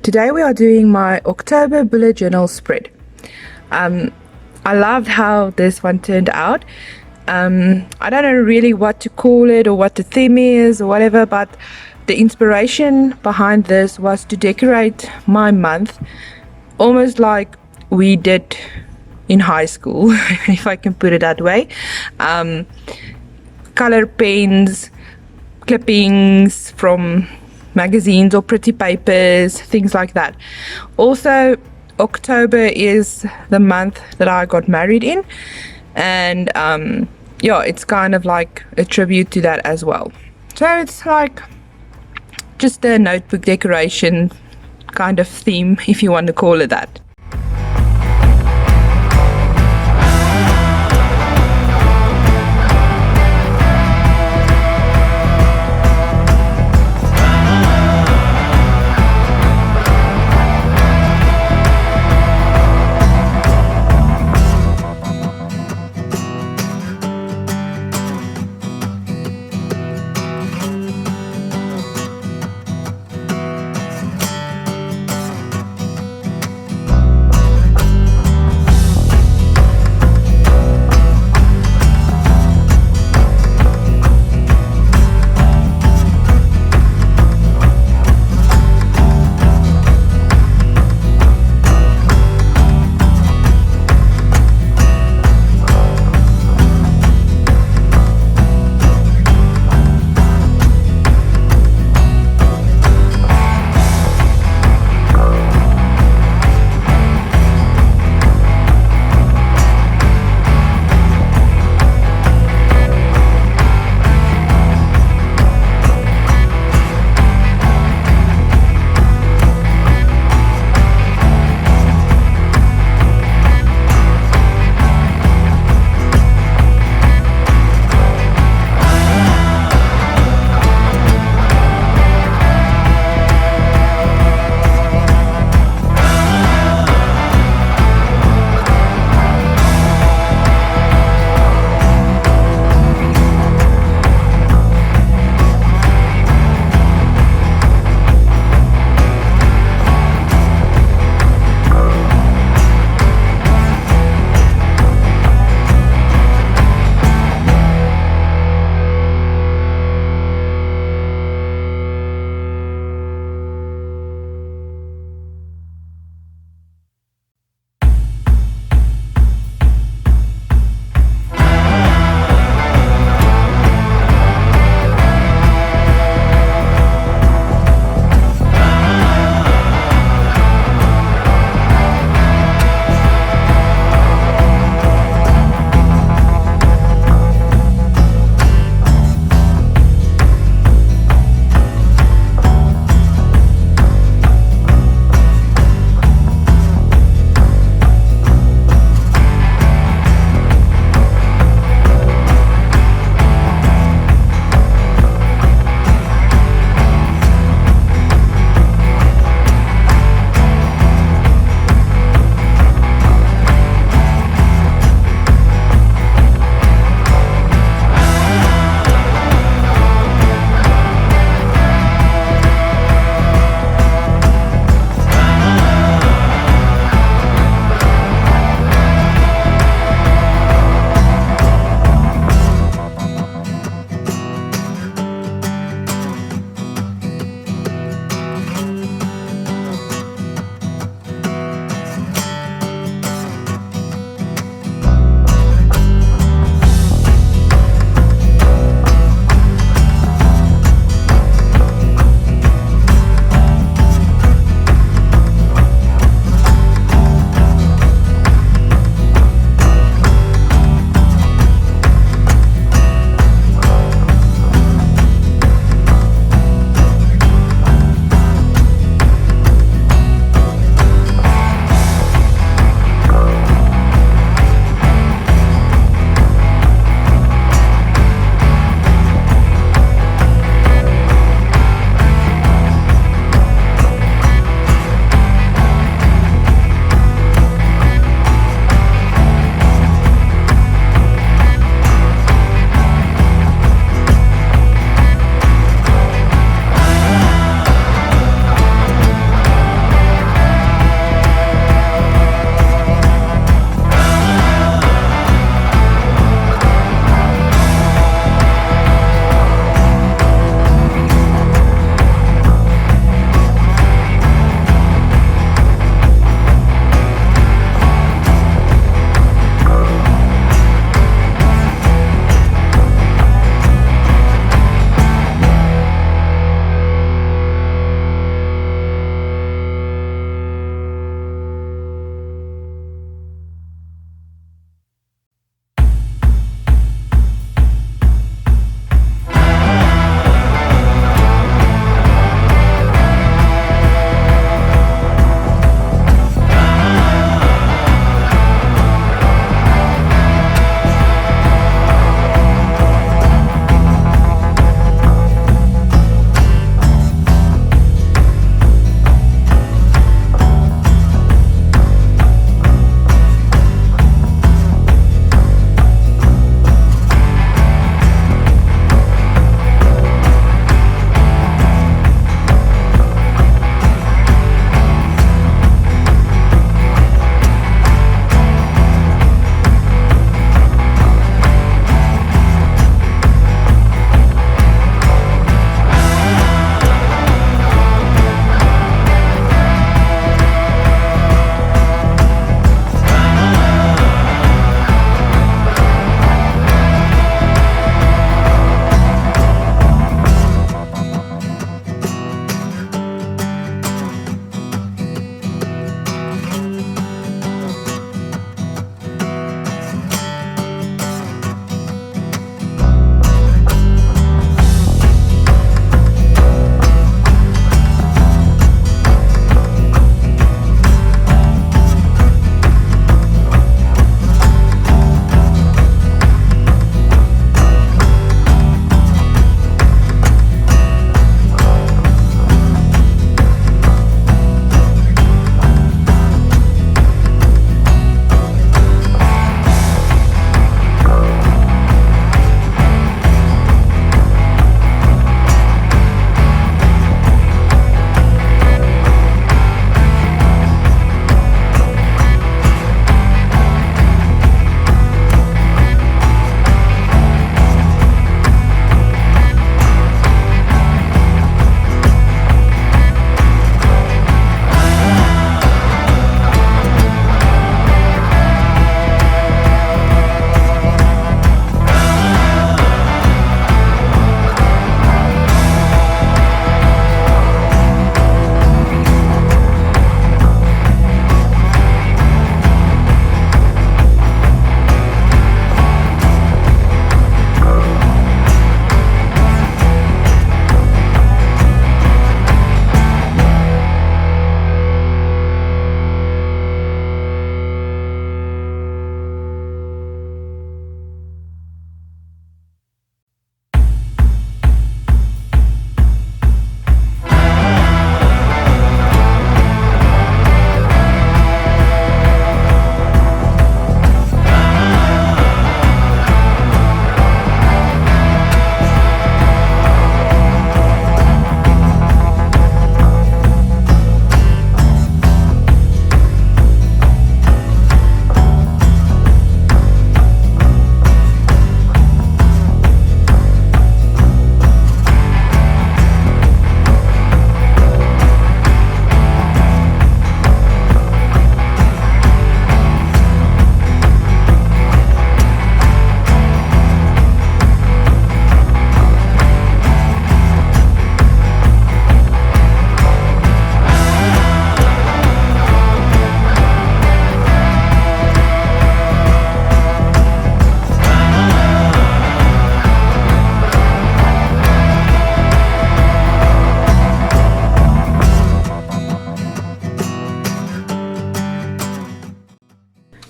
today we are doing my October bullet journal spread. I loved how this one turned out. I don't know really what to call it or what the theme is or whatever, but the inspiration behind this was to decorate my month almost like we did in high school, if I can put it that way. Color pens, clippings from magazines or pretty papers, things like that. Also, October is the month that I got married in, and it's kind of like a tribute to that as well. So it's like just a notebook decoration kind of theme, if you want to call it that.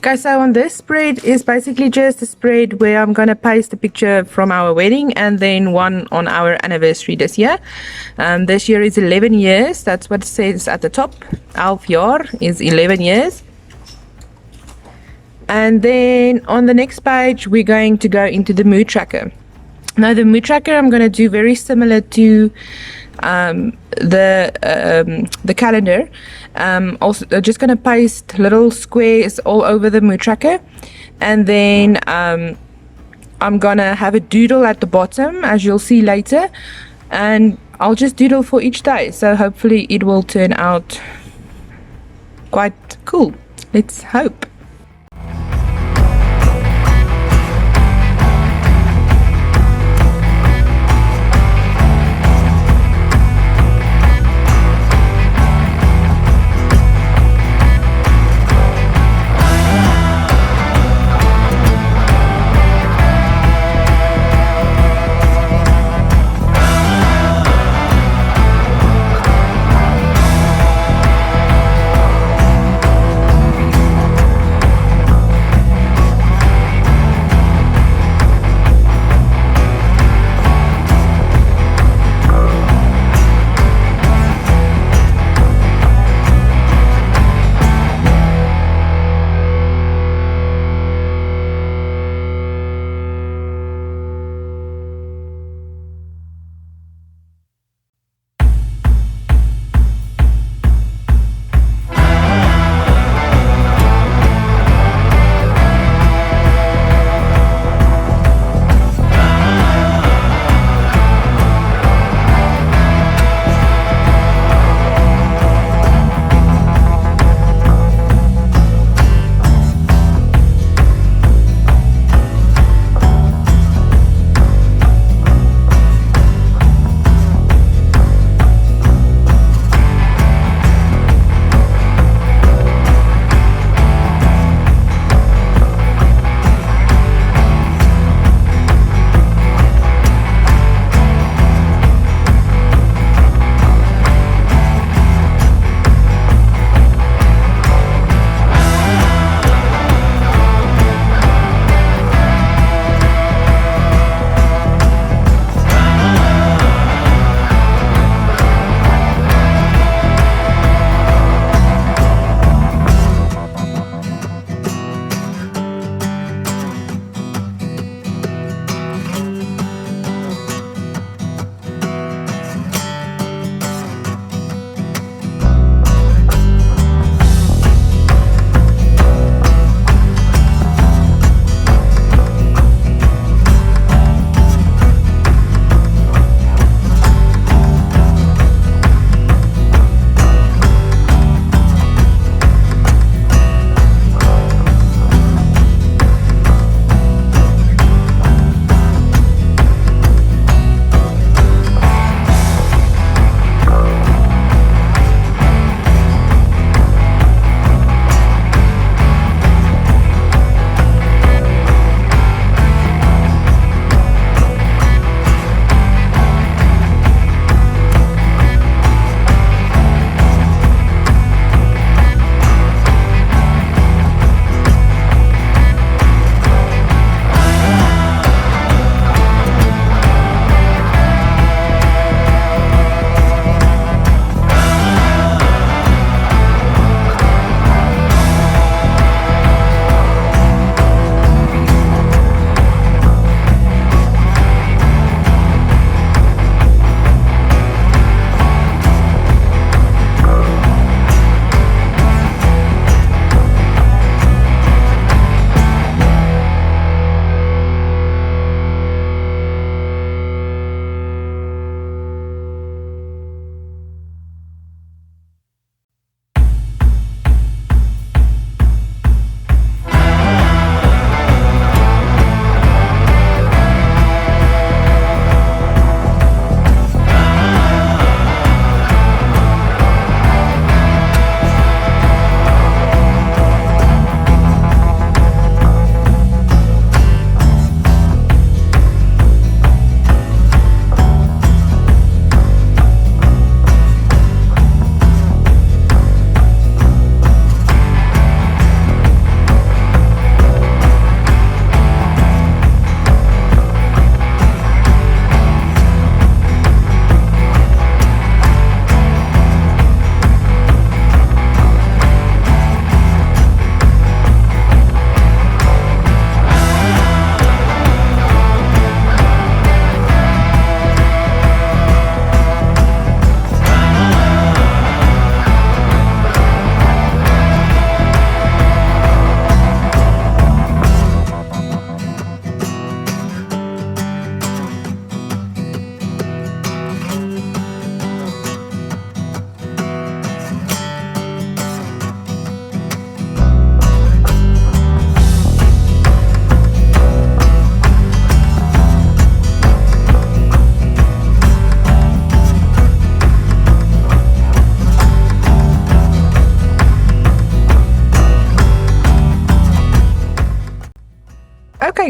Okay, so on this spread is basically just a spread where I'm going to paste a picture from our wedding and then one on our anniversary this year. This year is 11 years. That's what it says at the top. 11 jaar is 11 years. And then on the next page, we're going to go into the mood tracker. Now, the mood tracker I'm going to do very similar to the calendar. Also, just going to paste little squares all over the mood tracker, and then I'm going to have a doodle at the bottom, as you'll see later, and I'll just doodle for each day. So hopefully it will turn out quite cool. Let's hope.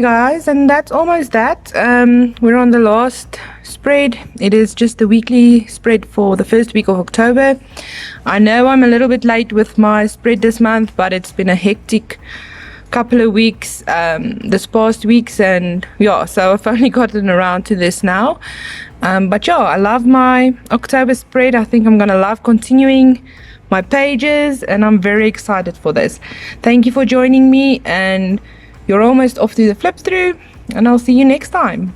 Okay guys, and that's almost that. We're on the last spread. It is just the weekly spread for the first week of October. I know I'm a little bit late with my spread this month, but it's been a hectic couple of weeks this past weeks, and yeah, so I've only gotten around to this now. But yeah, I love my October spread. I think I'm gonna love continuing my pages, and I'm very excited for this. Thank you for joining me, and you're almost off to the flip through, and I'll see you next time.